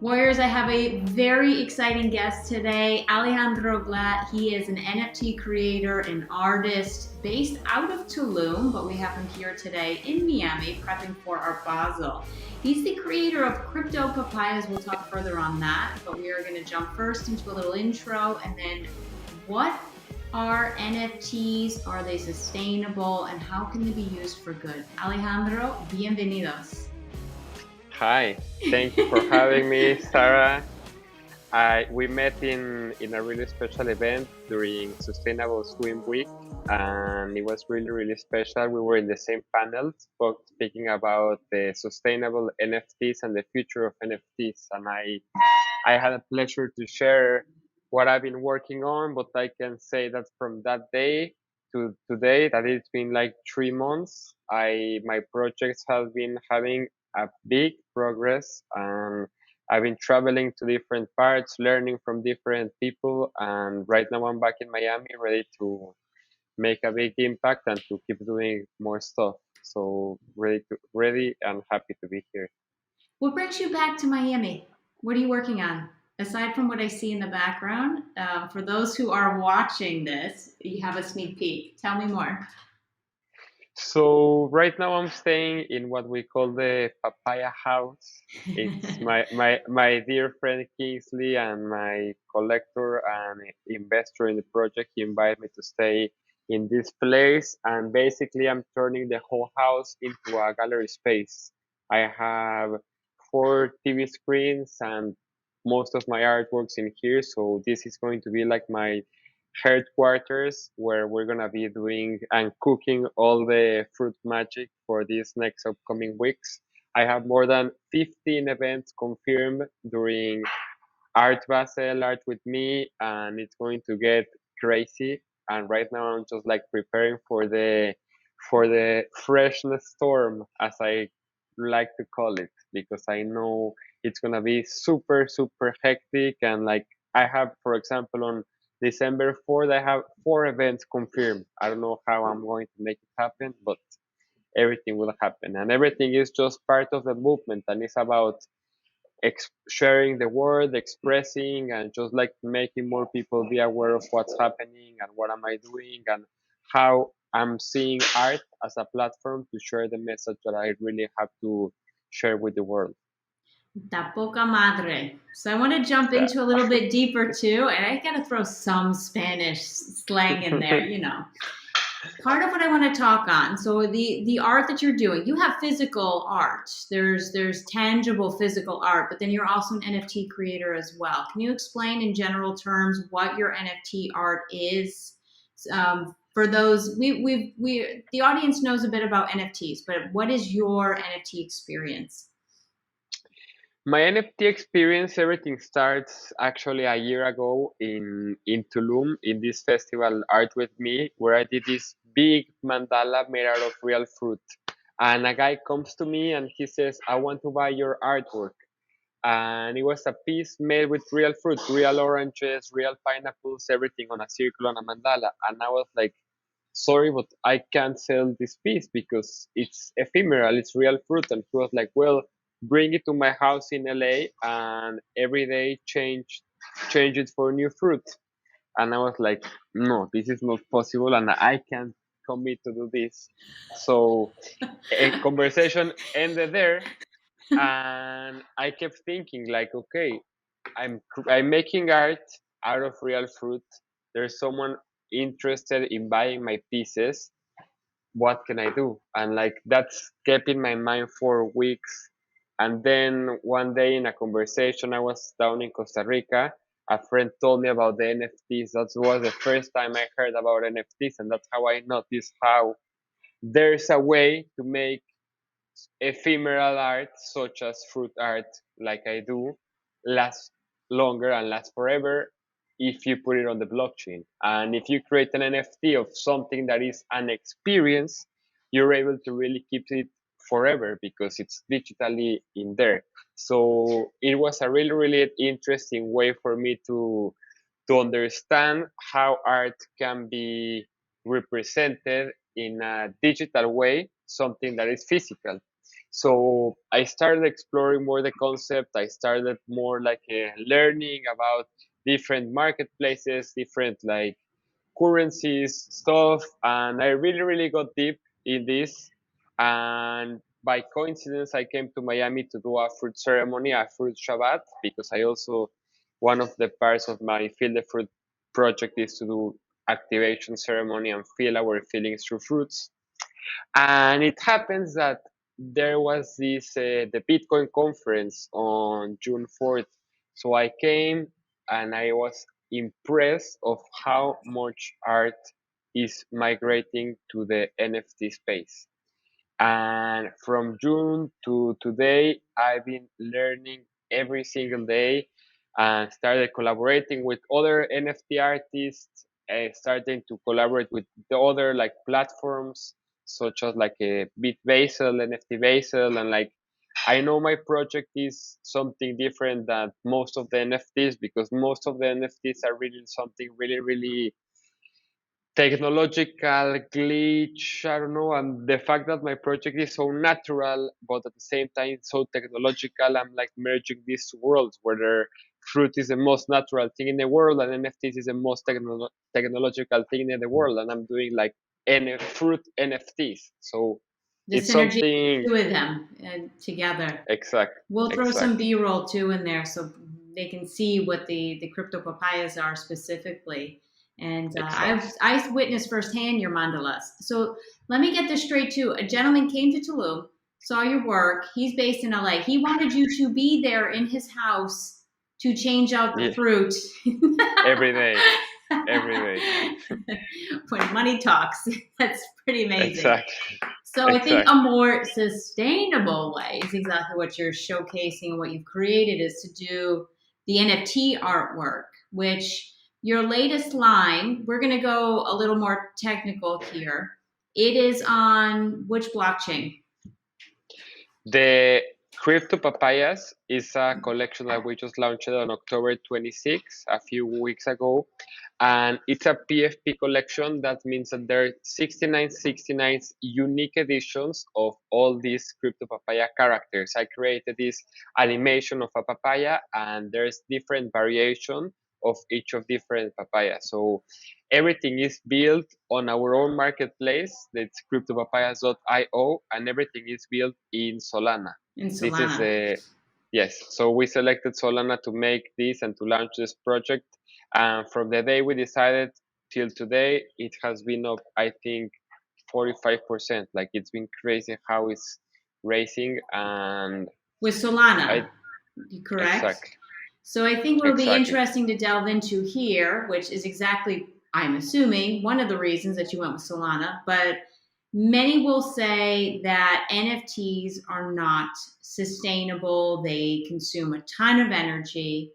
Warriors, I have a very exciting guest today, Alejandro Glatt. He is an NFT creator and artist based out of Tulum, but we have him here today in Miami prepping for Art Basel. He's the creator of CryptoPapayas. We'll talk further on that, but we are going to jump first into a little intro and then what are NFTs? Are they sustainable? And how can they be used for good? Alejandro, bienvenidos. Hi, thank you for having me, Sarah. We met in a really special event during Sustainable Swim Week, and it was really special. We were in the same panel, speaking about the sustainable NFTs and the future of NFTs, and I had a pleasure to share what I've been working on. But I can say that from that day to today, that it's been like 3 months. My projects have been having a big progress, and I've been traveling to different parts, learning from different people, and right now I'm back in Miami, ready to make a big impact and to keep doing more stuff. So ready and happy to be here. What brings you back to Miami? What are you working on? Aside from what I see in the background, for those who are watching this, you have a sneak peek. Tell me more. So right now I'm staying in what we call the Papaya House. It's my dear friend Kingsley and my collector and investor in the project. He invited me to stay in this place, and basically I'm turning the whole house into a gallery space. I have 4 TV screens and most of my artworks in here, so this is going to be like my headquarters where we're gonna be doing and cooking all the fruit magic for these next upcoming weeks. I have more than 15 events confirmed during Art Basel, Art with Me, and it's going to get crazy. And right now I'm just like preparing for the freshness storm, as I like to call it, because I know it's gonna be super hectic. And like I have, for example, on December 4th, I have 4 events confirmed. I don't know how I'm going to make it happen, but everything will happen, and everything is just part of the movement, and it's about sharing the word, expressing, and just like making more people be aware of what's happening and what am I doing and how I'm seeing art as a platform to share the message that I really have to share with the world. Da poca madre. So I want to jump into a little bit deeper too, and I got to throw some Spanish slang in there, you know. Part of what I want to talk on. So the art that you're doing, you have physical art. There's tangible physical art, but then you're also an NFT creator as well. Can you explain in general terms what your NFT art is? For those the audience knows a bit about NFTs, but what is your NFT experience? My NFT experience, everything starts actually a year ago in Tulum in this festival Art with Me, where I did this big mandala made out of real fruit. And a guy comes to me and he says, I want to buy your artwork. And it was a piece made with real fruit, real oranges, real pineapples, everything on a circle on a mandala. And I was like, sorry, but I can't sell this piece because it's ephemeral, it's real fruit. And he was like, well, bring it to my house in LA and every day change it for new fruit. And I was like, no, this is not possible and I can't commit to do this. So a conversation ended there, and I kept thinking like, okay, I'm making art out of real fruit. There's someone interested in buying my pieces. What can I do? And like that's kept in my mind for weeks. And then one day in a conversation, I was down in Costa Rica. A friend told me about the NFTs. That was the first time I heard about NFTs, and that's how I noticed how there's a way to make ephemeral art, such as fruit art, like I do, last longer and last forever if you put it on the blockchain. And if you create an NFT of something that is an experience, you're able to really keep it forever because it's digitally in there. So it was a really interesting way for me to understand how art can be represented in a digital way, something that is physical. So I started exploring more the concept. I started more like learning about different marketplaces, different like currencies stuff, and I really really got deep in this. And by coincidence, I came to Miami to do a fruit ceremony, a fruit Shabbat, because I also one of the parts of my Feel the Fruit project is to do activation ceremony and feel our feelings through fruits. And it happens that there was this the Bitcoin conference on June 4th. So I came and I was impressed of how much art is migrating to the NFT space. And from June to today, I've been learning every single day and started collaborating with other NFT artists, starting to collaborate with the other like platforms such as like a Bit Basel, NFT Basel, and like I know my project is something different than most of the NFTs because most of the NFTs are really something really, really technological glitch. I don't know. And the fact that my project is so natural, but at the same time so technological, I'm like merging these two worlds where fruit is the most natural thing in the world and NFTs is the most technological thing in the world. And I'm doing like fruit NFTs. So The it's synergy of something the two of them together. exact, We'll throw some exactly. B-roll too in there so they can see what the crypto papayas are specifically. And Exactly. I witnessed firsthand your mandalas. So let me get this straight too. A gentleman came to Tulum, saw your work. He's based in LA. He wanted you to be there in his house to change out the Yeah, fruit. every day, every day. When money talks, that's pretty amazing. Exactly, So I think a exactly. more sustainable way is exactly what you're showcasing and what you've created is to do the NFT artwork, which your latest line, we're going to go a little more technical here. It is on which blockchain? The CryptoPapayas is a collection that we just launched on October 26th, a few weeks ago. And it's a PFP collection. That means that there are 69 unique editions of all these CryptoPapaya characters. I created this animation of a papaya, and there's different variation of each of different papayas. So everything is built on our own marketplace. That's cryptopapayas.io, and everything is built in Solana. In This is Solana. a yes. So we selected Solana to make this and to launch this project. And from the day we decided till today, it has been up, I think, 45%. Like it's been crazy how it's racing, and With Solana, I correct? exactly, So I think what'll be exactly. interesting to delve into here, which is exactly, I'm assuming, one of the reasons that you went with Solana, but many will say that NFTs are not sustainable. They consume a ton of energy.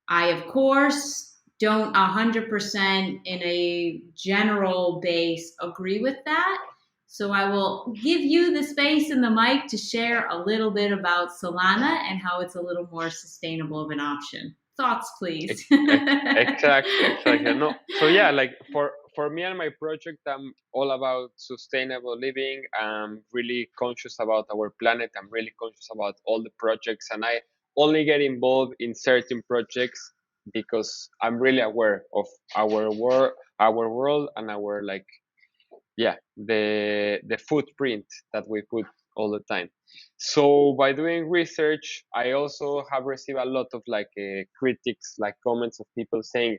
I, of course, don't 100% in a general base agree with that. So I will give you the space and the mic to share a little bit about Solana and how it's a little more sustainable of an option. Thoughts, please. Exactly, exactly. No, so yeah, like for me and my project, I'm all about sustainable living. I'm really conscious about our planet. I'm really conscious about all the projects, and I only get involved in certain projects because I'm really aware of our world, and our like yeah the footprint that we put all the time. So by doing research, I also have received a lot of like critics, like comments of people saying,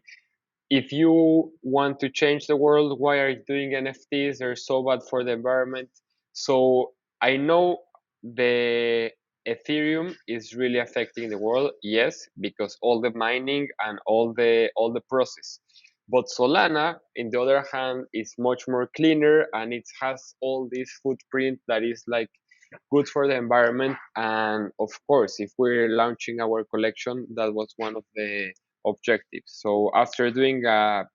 if you want to change the world, why are you doing NFTs? They're so bad for the environment. So I know the Ethereum is really affecting the world, yes, because all the mining and all the process. But Solana, in the other hand, is much more cleaner, and it has all this footprint that is like good for the environment. And of course, if we're launching our collection, that was one of the objectives. So after doing a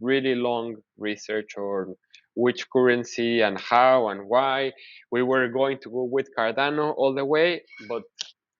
really long research on which currency and how and why, we were going to go with Cardano all the way, but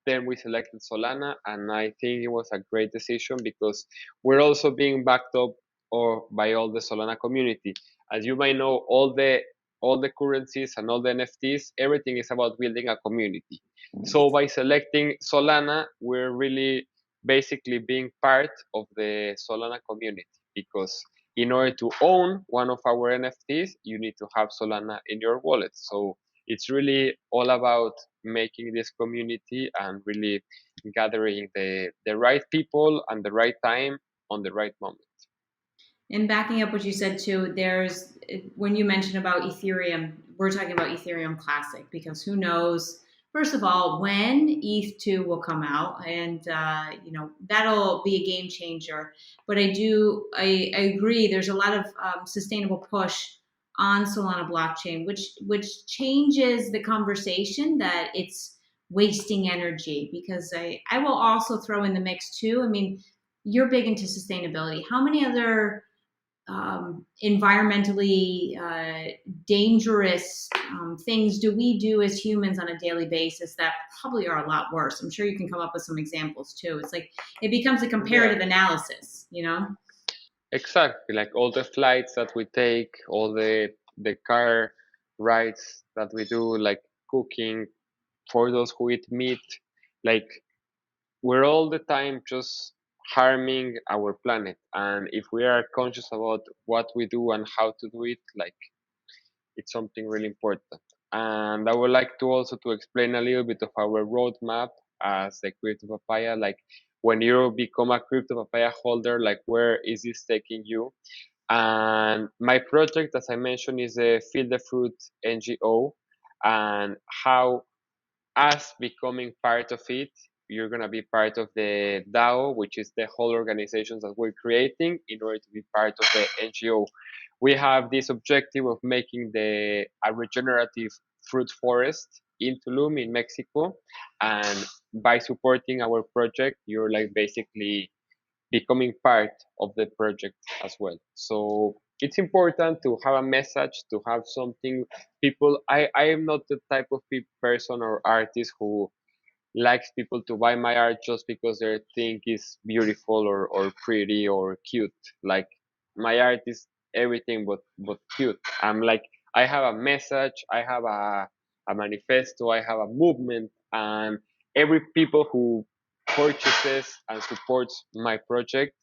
then we selected Solana, and I think it was a great decision because we're also being backed up or by all the Solana community. As you might know, all the all the currencies and all the NFTs, everything is about building a community. So by selecting Solana, we're really basically being part of the Solana community, because in order to own one of our NFTs, you need to have Solana in your wallet. So it's really all about making this community and really gathering the right people and the right time on the right moment. And backing up what you said too, there's when you mentioned about Ethereum, we're talking about Ethereum Classic because who knows? First of all, when ETH2 will come out, and that'll be a game changer. But I agree. There's a lot of sustainable push on Solana blockchain, which changes the conversation that it's wasting energy. Because I will also throw in the mix too. I mean, you're big into sustainability. How many other environmentally dangerous things do we do as humans on a daily basis that probably are a lot worse? I'm sure you can come up with some examples too. It's like it becomes a Yeah, comparative analysis, you know? exactly. Like all the flights that we take, all the car rides that we do, like cooking for those who eat meat, like we're all the time just harming our planet. And if we are conscious about what we do and how to do it, like it's something really important. And I would like to also to explain a little bit of our roadmap as the CryptoPapaya. Like when you become a CryptoPapaya holder, like where is this taking you? And my project, as I mentioned, is a Feel the Fruit NGO, and how us becoming part of it, you're going to be part of the DAO, which is the whole organization that we're creating in order to be part of the NGO. We have this objective of making a regenerative fruit forest in Tulum in Mexico. And by supporting our project, you're like basically becoming part of the project as well. So it's important to have a message, to have something. People, I am not the type of person or artist who likes people to buy my art just because their thing is beautiful or pretty or cute. Like my art is everything but cute. I'm like, I have a message, I have a manifesto, I have a movement, and every people who purchases and supports my project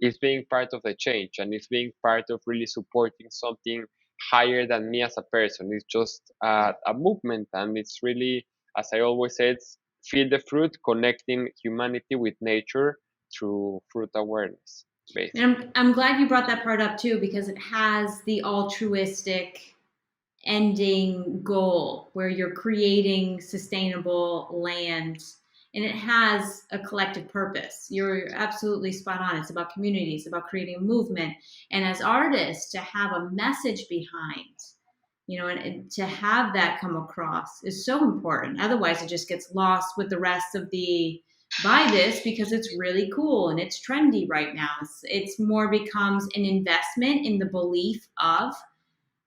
is being part of the change, and it's being part of really supporting something higher than me as a person. It's just a movement, and it's really, as I always said, feel the fruit, connecting humanity with nature through fruit awareness, And basically. I'm glad you brought that part up too because it has the altruistic ending goal where you're creating sustainable land and it has a collective purpose. You're absolutely spot on. It's about community, it's about creating a movement. And as artists, to have a message behind, and to have that come across is so important. Otherwise, it just gets lost with the rest of the buy this because it's really cool and it's trendy right now. It's more becomes an investment in the belief of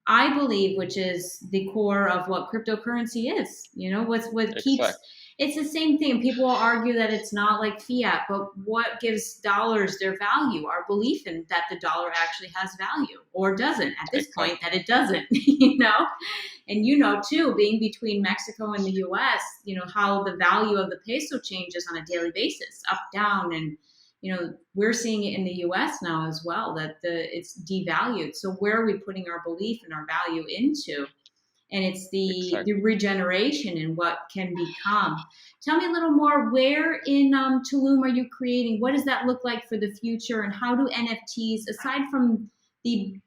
I believe, which is the core of what cryptocurrency is. What keeps Exactly, it's the same thing. People will argue that it's not like fiat, but what gives dollars their value? Our belief in that the dollar actually has value, or doesn't. At this point, exactly, that it doesn't. And too, being between Mexico and the U.S., how the value of the peso changes on a daily basis, up, down, and we're seeing it in the US now as well that it's devalued. So where are we putting our belief and our value into? And it's the exactly. regeneration and what can become. Tell me a little more. Where in Tulum are you creating? What does that look like for the future? And how do NFTs, aside from the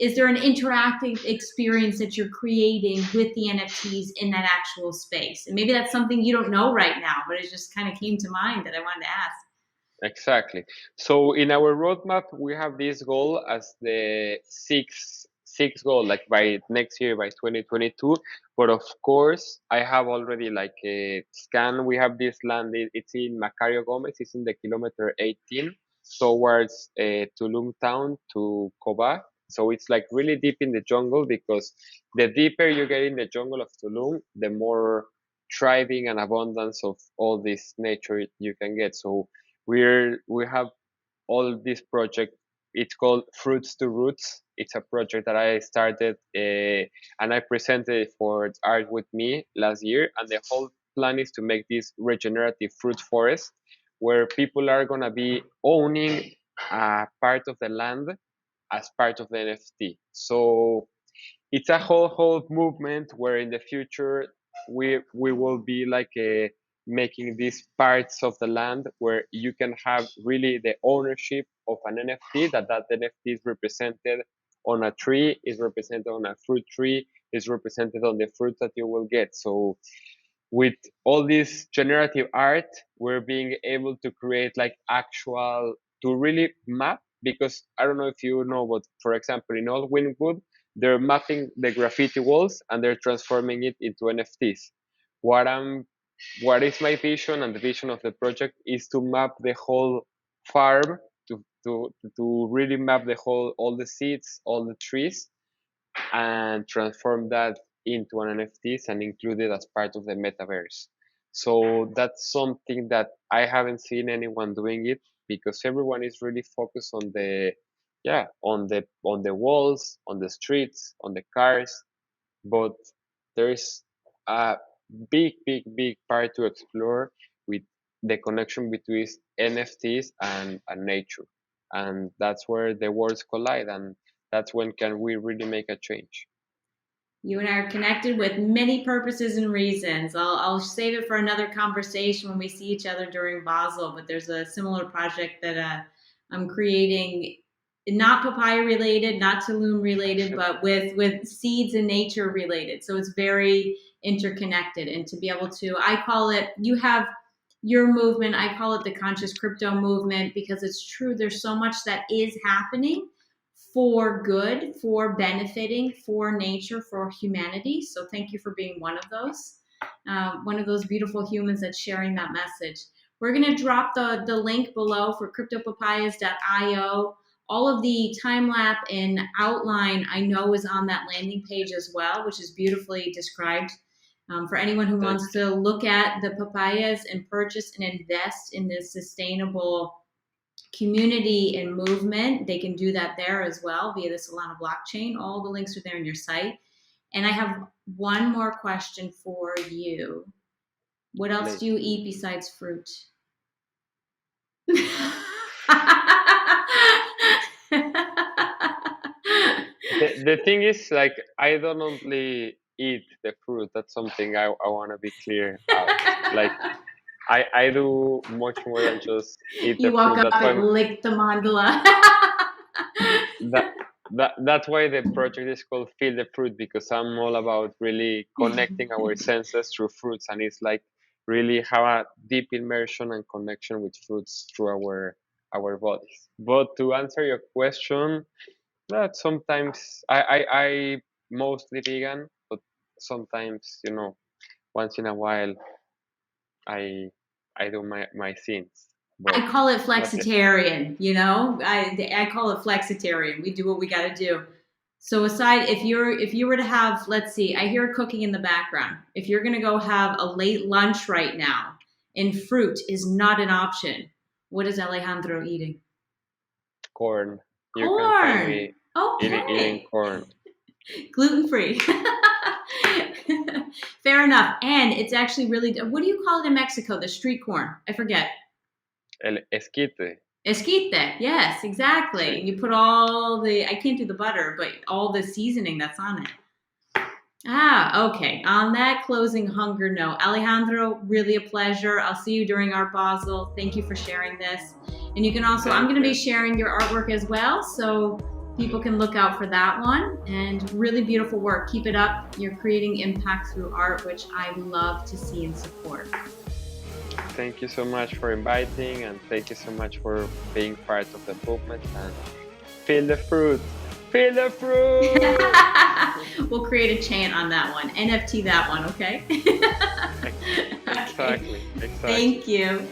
is there an interactive experience that you're creating with the NFTs in that actual space? And maybe that's something you don't know right now, but it just kind of came to mind that I wanted to ask. Exactly. So in our roadmap, we have this goal as the six goal, like by next year, by 2022. But of course, I have already like a scan. We have this land. It's in Macario Gomez. It's in the kilometer 18 towards Tulum town to Coba. So it's like really deep in the jungle, because the deeper you get in the jungle of Tulum, the more thriving and abundance of all this nature you can get. So we have all this project. It's called Fruits to Roots. It's a project that I started and I presented it for Art with Me last year. And the whole plan is to make this regenerative fruit forest where people are going to be owning a part of the land as part of the NFT. So it's a whole movement where in the future we will be like making these parts of the land where you can have really the ownership of an NFT, that NFT is represented on a tree, is represented on a fruit tree, is represented on the fruit that you will get. So with all this generative art, we're being able to create like actual, to really map, because I don't know if you know, but for example, in Old Winwood, they're mapping the graffiti walls and they're transforming it into NFTs. What I'm, what is my vision and the vision of the project is to map the whole farm, to really map the whole, all the seeds, all the trees, and transform that into an NFTs and include it as part of the metaverse. So that's something that I haven't seen anyone doing it, because everyone is really focused on the, yeah, on the walls, on the streets, on the cars, but there's a big part to explore with the connection between NFTs and nature, and that's where the worlds collide, and that's when can we really make a change. You and I are connected with many purposes and reasons. I'll save it for another conversation when we see each other during Basel, but there's a similar project that I'm creating, not papaya related, not Tulum related, but with seeds and nature related. So it's very interconnected. And to be able to, I call it, you have your movement, I call it the conscious crypto movement, because it's true. There's so much that is happening for good, for benefiting, for nature, for humanity. So thank you for being one of those beautiful humans that's sharing that message. We're going to drop the link below for CryptoPapayas.io. All of the time lapse and outline I know is on that landing page as well, which is beautifully described. For anyone who wants to look at the papayas and purchase and invest in this sustainable community and movement, they can do that there as well via the Solana blockchain. All the links are there on your site. And I have one more question for you. What else do you eat besides fruit? The thing is, like, I don't only eat the fruit. That's something I want to be clear out. Like, I do much more than just eat the You woke fruit. up and licked the mandala. That's why the project is called Feel the Fruit, because I'm all about really connecting our senses through fruits, and it's like really have a deep immersion and connection with fruits through our bodies. But to answer your question, that sometimes I mostly vegan, but sometimes, you know, once in a while I I do my sins. But I call it that's it. flexitarian, you know? I call it flexitarian. We do what we got to do. So aside, if you were to have, let's see, I hear cooking in the background. If you're going to go have a late lunch right now and fruit is not an option, what is Alejandro eating? Corn. You can find Corn. me eating Okay. corn. Gluten-free. Fair enough. And it's actually really, what do you call it in Mexico? The street corn. I forget. El esquite. Esquite, yes, exactly. Sí. And you put all the, I can't do the butter, but all the seasoning that's on it. Ah, okay. On that closing hunger note, Alejandro, really a pleasure. I'll see you during Art Basel. Thank you for sharing this. And you can also, I'm going to be sharing your artwork as well, so people can look out for that one. And really beautiful work. Keep it up. You're creating impact through art, which I love to see and support. Thank you so much for inviting, and thank you so much for being part of the movement, and feel the fruit. Feel the fruit! We'll create a chant on that one. NFT that one, okay? Exactly. Thank you.